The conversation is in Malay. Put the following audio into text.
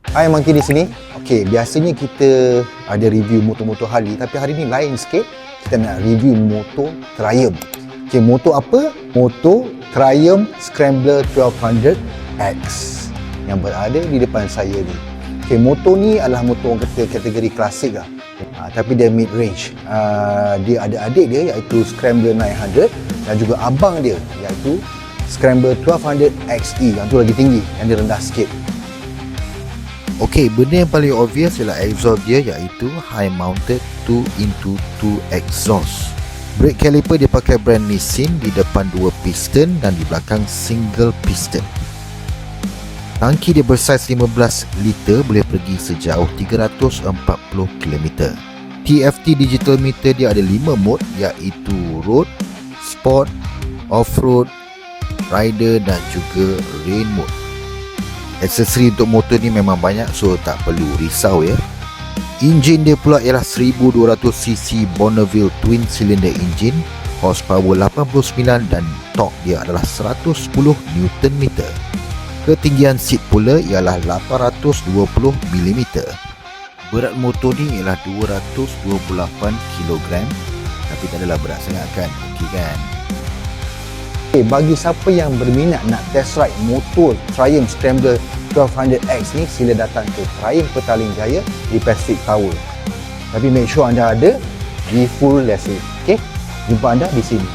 Hai, Monkey di sini. Okey, biasanya kita ada review motor-motor Harley, tapi hari ni lain sikit. Kita nak review motor Triumph. Okey, motor apa? Motor Triumph Scrambler 1200X yang berada di depan saya ni. Okey, motor ni adalah motor orang kata kategori klasik lah. Tapi dia mid range. Dia ada adik dia iaitu Scrambler 900 dan juga abang dia iaitu Scrambler 1200 XE. Yang tu lagi tinggi, yang dia rendah sikit. Okey, benda yang paling obvious ialah exhaust dia iaitu high mounted 2x2 exhaust. Brake caliper dia pakai brand Nissin, di depan 2 piston dan di belakang single piston. Tangki dia bersaiz 15 liter, boleh pergi sejauh 340 km. TFT digital meter dia ada 5 mode iaitu road, sport, off-road, rider dan juga rain mode. Aksesori untuk motor ni memang banyak, so tak perlu risau ya. Enjin dia pula ialah 1200cc Bonneville twin cylinder engine, horsepower 89 dan torque dia adalah 110 Nm. Ketinggian seat pula ialah 820mm. Berat motor ni ialah 228 kg, tapi tak adalah berat sangat kan, okey kan. Okay, bagi siapa yang berminat nak test ride motor Triumph Scrambler 1200X ni, sila datang ke Triumph Petaling Jaya di Pacific Tower. Tapi make sure anda ada di full lesen. Okay? Jumpa anda di sini.